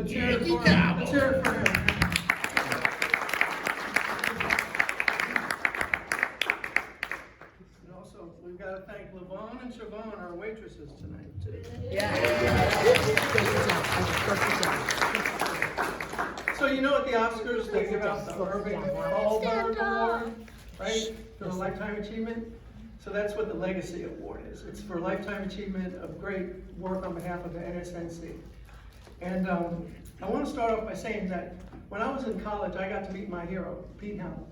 Let's hear it for him. Let's hear it for him. And also, we've got to thank Levon and Siobhan, our waitresses tonight, too. So you know at the Oscars, they give out the Irving Thalberg Award, right, for the Lifetime Achievement? So that's what the Legacy Award is. It's for lifetime achievement of great work on behalf of the NSNC. And I want to start off by saying that when I was in college, I got to meet my hero, Pete Hamill.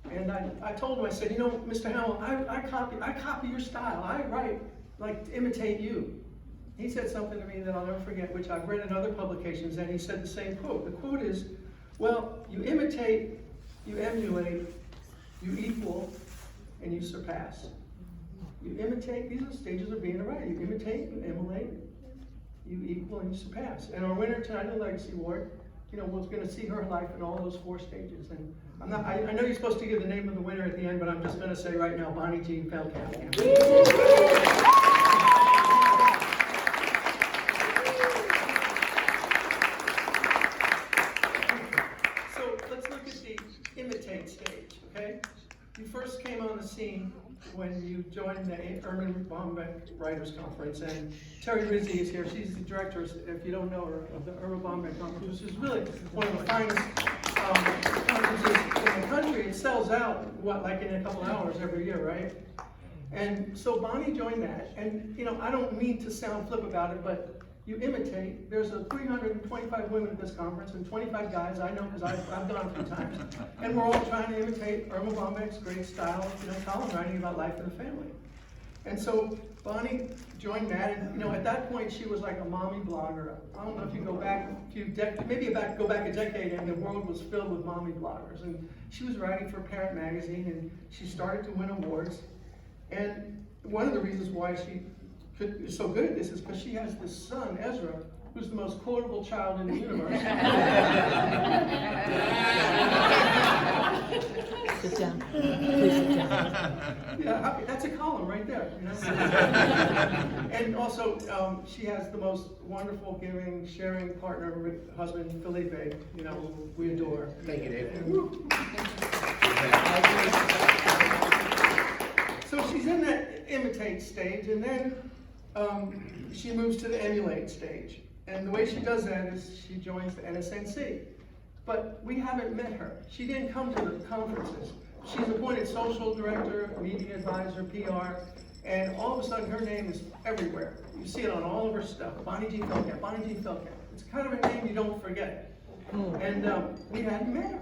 And I told him, I said, you know, Mr. Hamill, I copy your style. I write like to imitate you. He said something to me that I'll never forget, which I've read in other publications, and he said the same quote. The quote is, well, you imitate, you emulate, you equal, and you surpass. You imitate, these are the stages of being a writer. You imitate, you emulate, you equal, and you surpass. And our winner tonight in the Legacy Award, you know, was going to see her life in all those 4 stages. And I know you're supposed to give the name of the winner at the end, but I'm just going to say right now, Bonnie Jean Feldkamp. So let's look at the imitate stage, okay? You first came on the scene when you joined the Erman Bombeck Writers Conference, and Terry Rizzi is here. She's the director, if you don't know her, of the Erman Bombeck Conference, which is really one of the finest conferences in the country. It sells out, like in a couple hours every year, right? And so Bonnie joined that, and you know, I don't mean to sound flip about it, but you imitate. There's 325 women at this conference and 25 guys, I know because I've gone a few times. And we're all trying to imitate Erma Bombeck's great style of, you know, column writing about life and the family. And so Bonnie joined that, and you know, at that point she was like a mommy blogger. I don't know if you go back a few decades, go back a decade, and the world was filled with mommy bloggers. And she was writing for Parent Magazine, and she started to win awards. And one of the reasons why she is so good at this is because she has this son, Ezra, who's the most quotable child in the universe. Sit down. Please sit down. Yeah, that's a column right there. You know? And also, she has the most wonderful, giving, sharing partner, husband, Felipe. You know, we adore. Thank you, Dave. So she's in that imitate stage, and then she moves to the emulate stage. And the way she does that is she joins the NSNC. But we haven't met her. She didn't come to the conferences. She's appointed social director, media advisor, PR, and all of a sudden her name is everywhere. You see it on all of her stuff. Bonnie Jean Feldkamp, Bonnie Jean Feldkamp. It's kind of a name you don't forget. And we hadn't met her.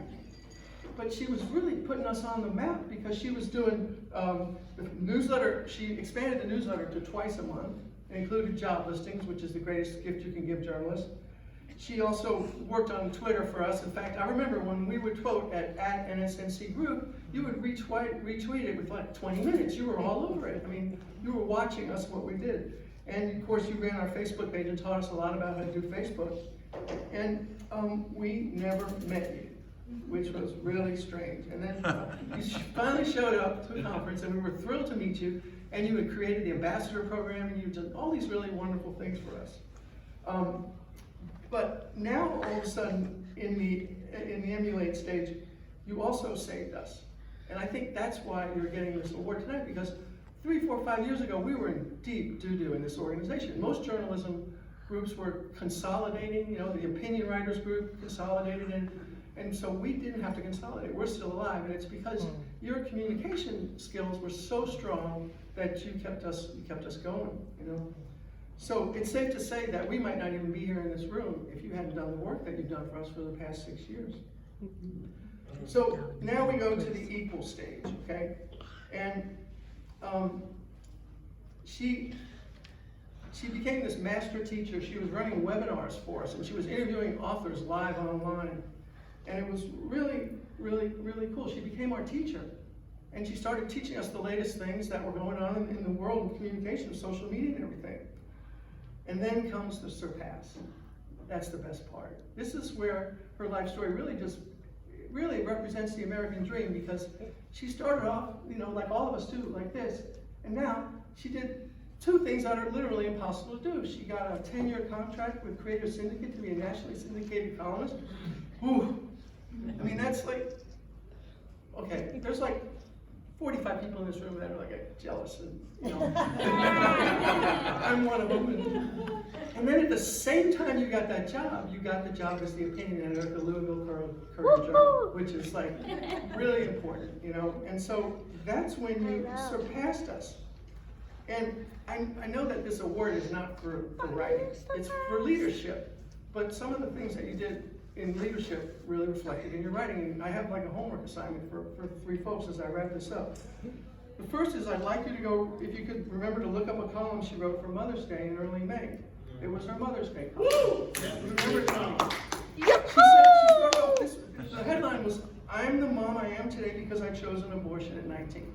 But she was really putting us on the map because she was doing the newsletter. She expanded the newsletter to twice a month. It included job listings, which is the greatest gift you can give journalists. She also worked on Twitter for us. In fact, I remember when we would quote at NSNC Group, you would retweet it with like 20 minutes. You were all over it. I mean, you were watching us, what we did. And of course, you ran our Facebook page and taught us a lot about how to do Facebook. And we never met you, which was really strange. And then you finally showed up to a conference, and we were thrilled to meet you. And you had created the ambassador program, and you did all these really wonderful things for us. But now, all of a sudden, in the emulate stage, you also saved us. And I think that's why you're getting this award tonight, because 3, 4, 5 years ago, we were in deep doo-doo in this organization. Most journalism groups were consolidating, you know, the opinion writers group consolidated, and so we didn't have to consolidate. We're still alive, and it's because your communication skills were so strong that you kept us going, you know. So it's safe to say that we might not even be here in this room if you hadn't done the work that you've done for us for the past 6 years. So now we go to the equal stage, okay? And she became this master teacher. She was running webinars for us, and she was interviewing authors live online. And it was really, really, really cool. She became our teacher. And she started teaching us the latest things that were going on in the world of communication, social media and everything. And then comes the surpass. That's the best part. This is where her life story really represents the American dream, because she started off, you know, like all of us do, like this. And now she did two things that are literally impossible to do. She got a 10-year contract with Creator Syndicate to be a nationally syndicated columnist. Whew. I mean, that's like, okay, there's like 45 people in this room that are like jealous, and you know, I'm one of them. And then at the same time you got that job, you got the job as the opinion editor at the Louisville Courier-Journal, which is like really important, you know. And so that's when you surpassed us. And I know that this award is not for writing, it's for leadership. But some of the things that you did in leadership really reflected in your writing. And I have like a homework assignment for three folks as I wrap this up. The first is I'd like you to go, if you could remember to look up a column she wrote for Mother's Day in early May. It was her Mother's Day column. Remember Tony? She started off this, the headline was, "I'm the mom I am today because I chose an abortion at 19.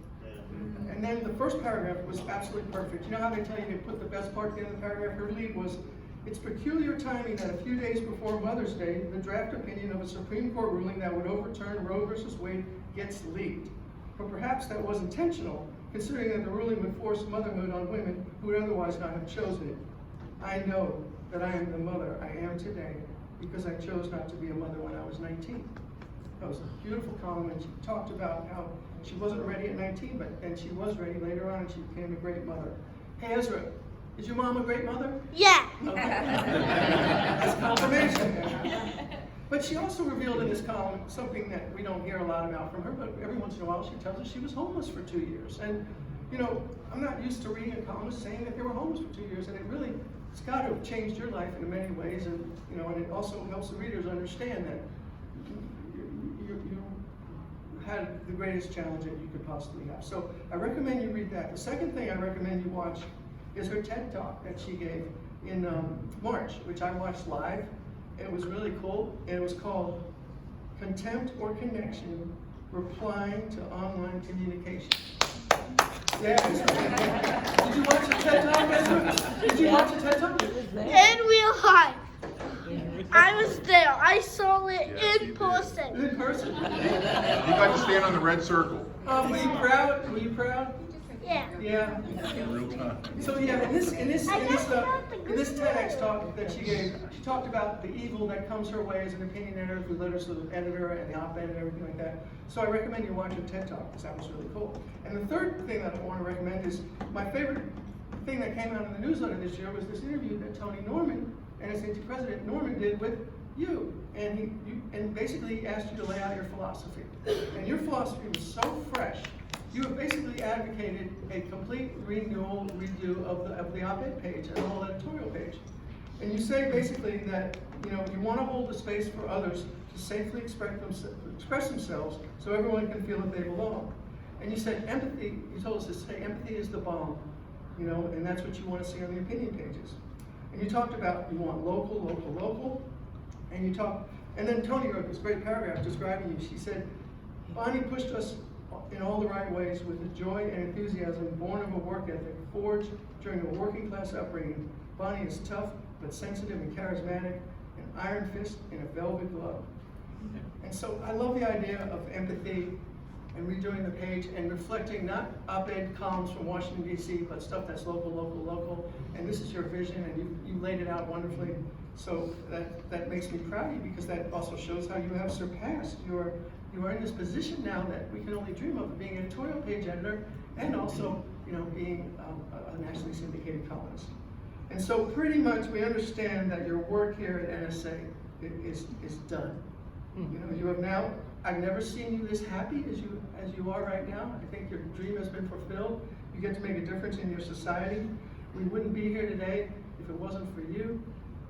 And then the first paragraph was absolutely perfect. You know how they tell you to put the best part at the end of the paragraph? Her lead was, "It's peculiar timing that a few days before Mother's Day, the draft opinion of a Supreme Court ruling that would overturn Roe versus Wade gets leaked. But perhaps that was intentional, considering that the ruling would force motherhood on women who would otherwise not have chosen it. I know that I am the mother I am today because I chose not to be a mother when I was 19. That was a beautiful column, and she talked about how she wasn't ready at 19, but then she was ready later on, and she became a great mother. Hey Ezra, is your mom a great mother? Yeah. Okay. That's confirmation. But she also revealed in this column something that we don't hear a lot about from her, but every once in a while she tells us she was homeless for 2 years. And, you know, I'm not used to reading a columnist saying that they were homeless for 2 years, and it really, it's got to have changed your life in many ways, and, you know, and it also helps the readers understand that you had the greatest challenge that you could possibly have. So I recommend you read that. The second thing I recommend you watch is her TED Talk that she gave in March, which I watched live. It was really cool. It was called Contempt or Connection, Replying to Online Communication. Yeah. Did you watch the TED Talk, Ezra? Did you watch the TED Talk? In real life. I was there. I saw it in person. In person? You got to stand on the red circle. Were you proud? Were you proud? Yeah. Yeah. In real time. So yeah, in this TEDx talk that she gave, she talked about the evil that comes her way as an opinion editor through letters to the editor and the op-ed and everything like that. So I recommend you watch a TED Talk because that was really cool. And the third thing that I want to recommend is my favorite thing that came out in the newsletter this year was this interview that Tony Norman, NSAT President Norman, did with you. And basically he asked you to lay out your philosophy. And your philosophy was so fresh. You have basically advocated a complete redo of the op-ed page and the whole editorial page. And you say basically that, you know, you want to hold the space for others to safely express themselves so everyone can feel that they belong. And you said empathy, you told us to say empathy is the bomb, you know, and that's what you want to see on the opinion pages. And you talked about you want local, and then Tony wrote this great paragraph describing you. She said, Bonnie pushed us in all the right ways with the joy and enthusiasm born of a work ethic forged during a working class upbringing. Bonnie is tough but sensitive and charismatic, an iron fist in a velvet glove. And so I love the idea of empathy and redoing the page and reflecting not op-ed columns from Washington, D.C., but stuff that's local. And this is your vision, and you laid it out wonderfully. So that makes me proud of you because that also shows how you have surpassed you are in this position now that we can only dream of being editorial page editor and also, you know, being a nationally syndicated columnist. And so pretty much we understand that your work here at NSA is done. You know, you have now, I've never seen you this happy as you are right now. I think your dream has been fulfilled. You get to make a difference in your society. We wouldn't be here today if it wasn't for you.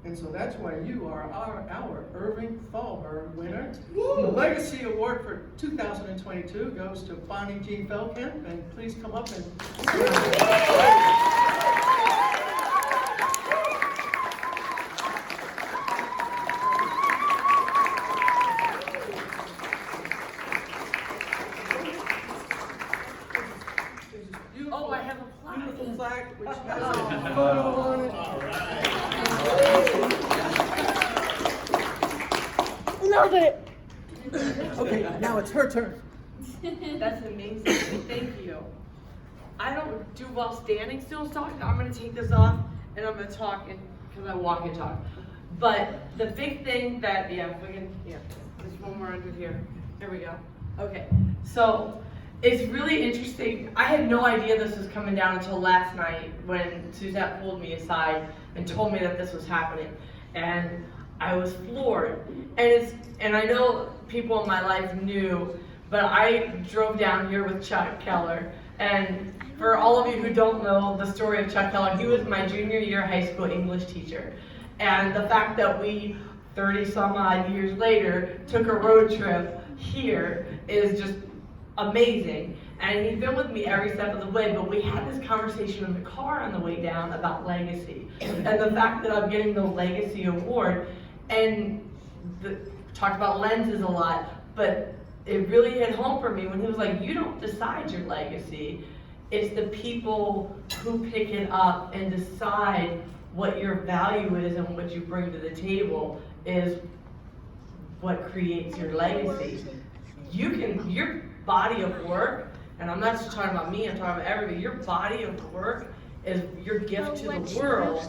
And so that's why you are our Irving Thalberg winner. The Legacy Award for 2022 goes to Bonnie Jean Feldkamp, and please come up and Oh, I have a plaque. beautiful flag which has a photo on it. Love it. Okay, now it's her turn. That's amazing. Thank you. I don't do well standing still, so I'm gonna take this off and I'm gonna talk because I walk and talk. But the big thing that, if we can, just one more under here. There we go. Okay, so it's really interesting. I had no idea this was coming down until last night when Suzette pulled me aside and told me that this was happening. And I was floored. And I know people in my life knew, but I drove down here with Chuck Keller. And for all of you who don't know the story of Chuck Keller, he was my junior year high school English teacher. And the fact that we, 30 some odd years later, took a road trip here is just amazing. And he's been with me every step of the way, but we had this conversation in the car on the way down about legacy. And the fact that I'm getting the Legacy Award, and talked about lenses a lot, but it really hit home for me when he was like, you don't decide your legacy. It's the people who pick it up and decide what your value is and what you bring to the table is what creates your legacy. Your body of work, and I'm not just talking about me, I'm talking about everybody, your body of work is your gift to the world.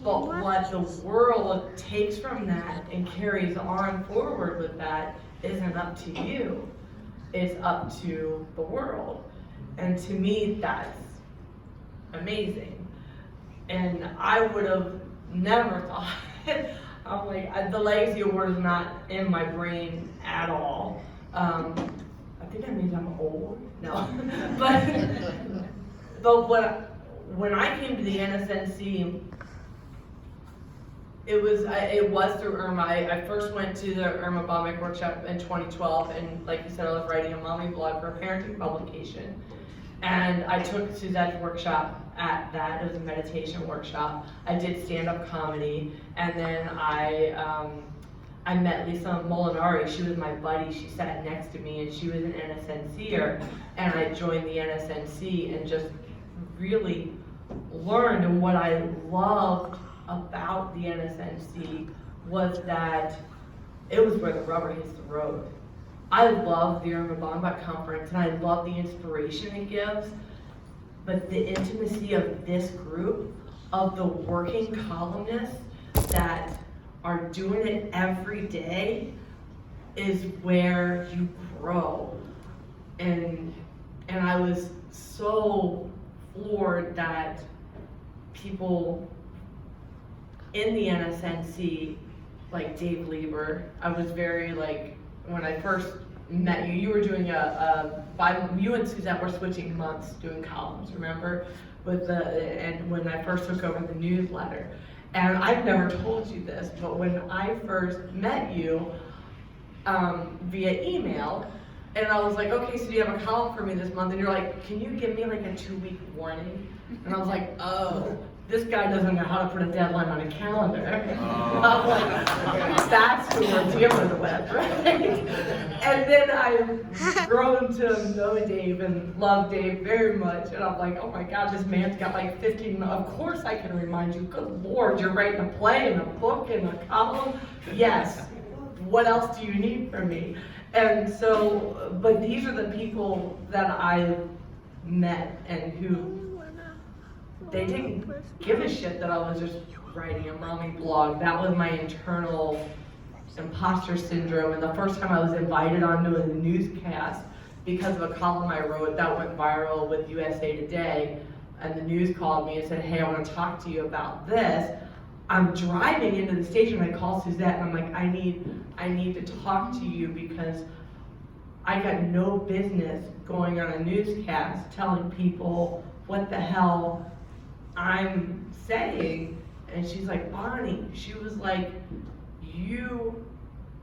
But what the world takes from that and carries on forward with that isn't up to you. It's up to the world. And to me, that's amazing. And I would have never thought, I'm like, the Legacy Award is not in my brain at all. I think that means I'm old. No. but when I came to the NSNC, it was through Irma. I first went to the Irma Bombeck workshop in 2012, and like you said, I was writing a mommy blog for a parenting publication. And I took Suzette's workshop at that. It was a meditation workshop. I did stand-up comedy, and then I met Lisa Molinari. She was my buddy. She sat next to me, and she was an NSNCer. And I joined the NSNC and just really learned. And what I loved about the NSNC was that it was where the rubber hits the road. I love the Irma Bombeck Conference, and I love the inspiration it gives, but the intimacy of this group, of the working columnists that are doing it every day, is where you grow. And I was so floored that people in the NSNC, like Dave Lieber, I was very when I first met you, you were doing you and Suzette were switching months doing columns, remember? And when I first took over the newsletter. And I've never told you this, but when I first met you via email, and I was like, okay, so do you have a column for me this month? And you're like, can you give me a 2-week warning? And I was like, oh, this guy doesn't know how to put a deadline on a calendar. I'm like, that's who we're dealing with, right? And then I've grown to know Dave and love Dave very much. And I'm like, oh my God, this man's got 15, of course I can remind you. Good Lord, you're writing a play and a book and a column? Yes. What else do you need from me? And so, but these are the people that I met and who, they didn't give a shit that I was just writing a mommy blog. That was my internal imposter syndrome. And the first time I was invited onto a newscast because of a column I wrote that went viral with USA Today, and the news called me and said, hey, I want to talk to you about this. I'm driving into the station, and I call Suzette, and I'm like, I need to talk to you because I got no business going on a newscast telling people what the hell I'm saying. And she's like, Bonnie, she was like, you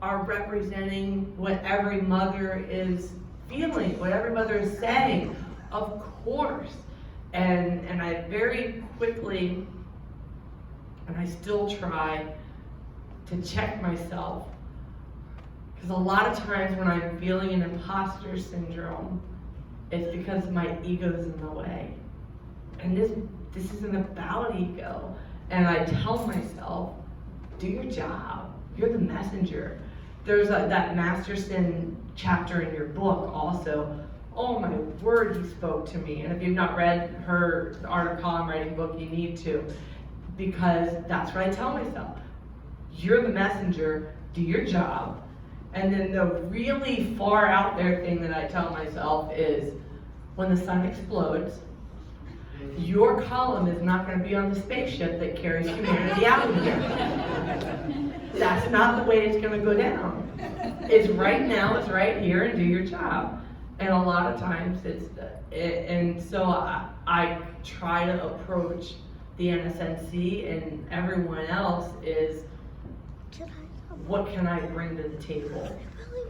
are representing what every mother is feeling, what every mother is saying, of course. And I very quickly, and I still try to check myself, because a lot of times when I'm feeling an imposter syndrome, it's because my ego's in the way. And this isn't about ego. And I tell myself, do your job. You're the messenger. There's that Masterson chapter in your book also oh my word, he spoke to me. And if you've not read her Art of Column Writing book, you need to, because that's what I tell myself. You're the messenger, do your job. And then the really far out there thing that I tell myself is, when the sun explodes, your column is not going to be on the spaceship that carries humanity out of here. That's not the way it's going to go down. It's right now, it's right here, and do your job. And a lot of times and so I try to approach the NSNC and everyone else is, what can I bring to the table?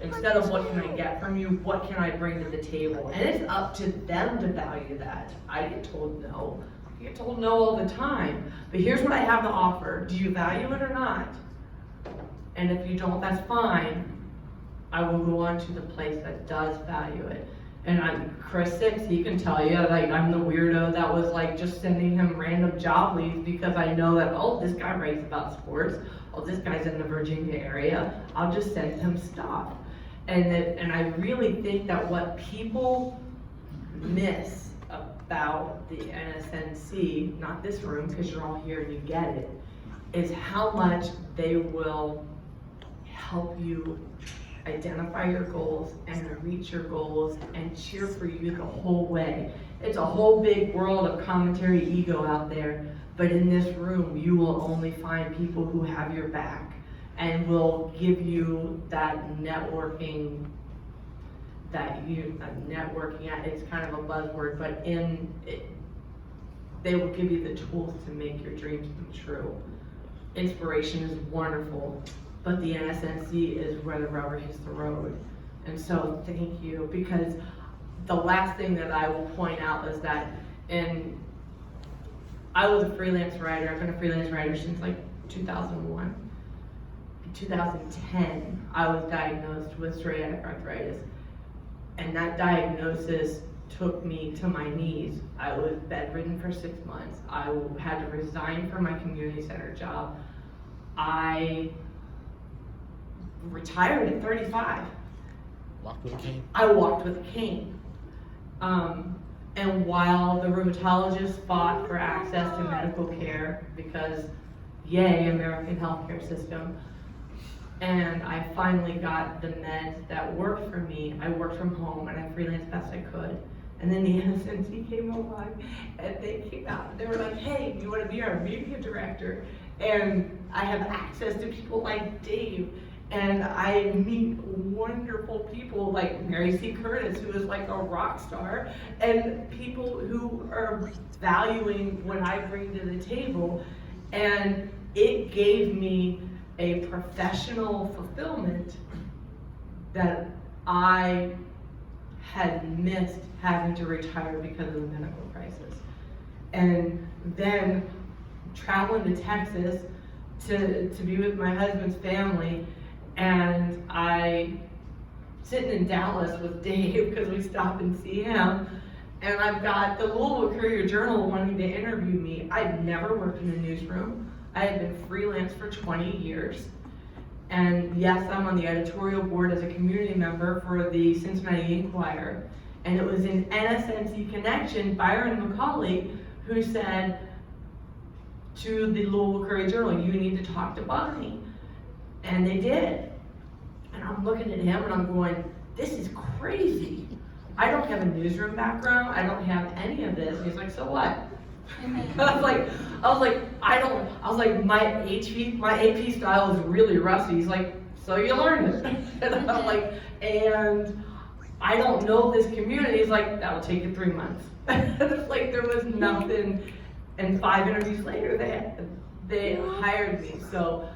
Instead of what can I get from you, what can I bring to the table? And it's up to them to value that. I get told no. I get told no all the time. But here's what I have to offer. Do you value it or not? And if you don't, that's fine. I will go on to the place that does value it. And I'm Chris Six, he can tell you, like, I'm the weirdo that was like just sending him random job leads because I know that, oh, this guy writes about sports. Oh, this guy's in the Virginia area. I'll just send him stuff. And I really think that what people miss about the NSNC, not this room, because you're all here and you get it, is how much they will help you identify your goals and reach your goals and cheer for you the whole way. It's a whole big world of commentary ego out there, but in this room you will only find people who have your back and will give you that networking it's kind of a buzzword, but they will give you the tools to make your dreams come true. Inspiration is wonderful, but the NSNC is where the rubber hits the road. And so thank you, because the last thing that I will point out is that I was a freelance writer. I've been a freelance writer since like 2001. In 2010, I was diagnosed with psoriatic arthritis. And that diagnosis took me to my knees. I was bedridden for 6 months. I had to resign from my community center job. I retired at 35. Walked with a cane? I walked with a cane. And while the rheumatologist fought for access to medical care, because yay, American healthcare system, and I finally got the meds that worked for me, I worked from home and I freelanced best I could. And then the NSNC came along and they came out and they were like, hey, you want to be our media director? And I have access to people like Dave. And I meet wonderful people like Mary C. Curtis, who is like a rock star, and people who are valuing what I bring to the table. And it gave me a professional fulfillment that I had missed having to retire because of the medical crisis. And then traveling to Texas to be with my husband's family, and I sitting in Dallas with Dave because we stopped and see him, and I've got the Louisville Courier-Journal wanting to interview me. I've never worked in a newsroom. I had been freelance for 20 years. And yes, I'm on the editorial board as a community member for the Cincinnati Enquirer. And it was in NSNC Connection, Byron McCauley, who said to the Louisville Courier-Journal, you need to talk to Bonnie. And they did. And I'm looking at him and I'm going, this is crazy. I don't have a newsroom background. I don't have any of this. And he's like, so what? I was like, my AP style is really rusty. He's like, so you learned it. And I'm like, and I don't know this community. He's like, that'll take you 3 months. And it's like, there was nothing. And 5 interviews later, they hired me. So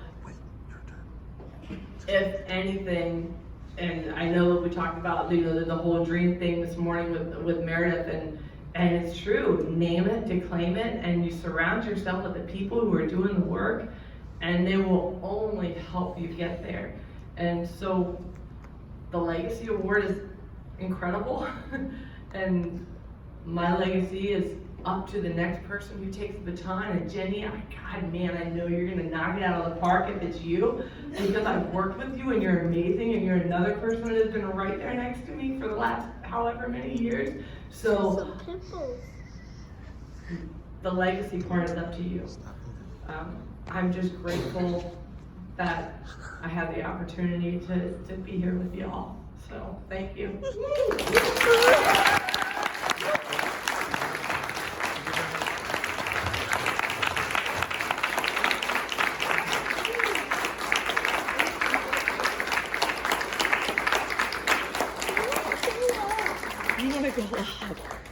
if anything, and I know that we talked about the whole dream thing this morning with Meredith, and it's true, name it, declaim it, and you surround yourself with the people who are doing the work, and they will only help you get there. And so the Legacy Award is incredible, and my legacy is up to the next person who takes the baton. And Jenny, God, man, I know you're gonna knock it out of the park if it's you, because I've worked with you and you're amazing, and you're another person that has been right there next to me for the last however many years. So Some pimples. the legacy part is up to you. I'm just grateful that I have the opportunity to be here with y'all. So thank you. You want to go up?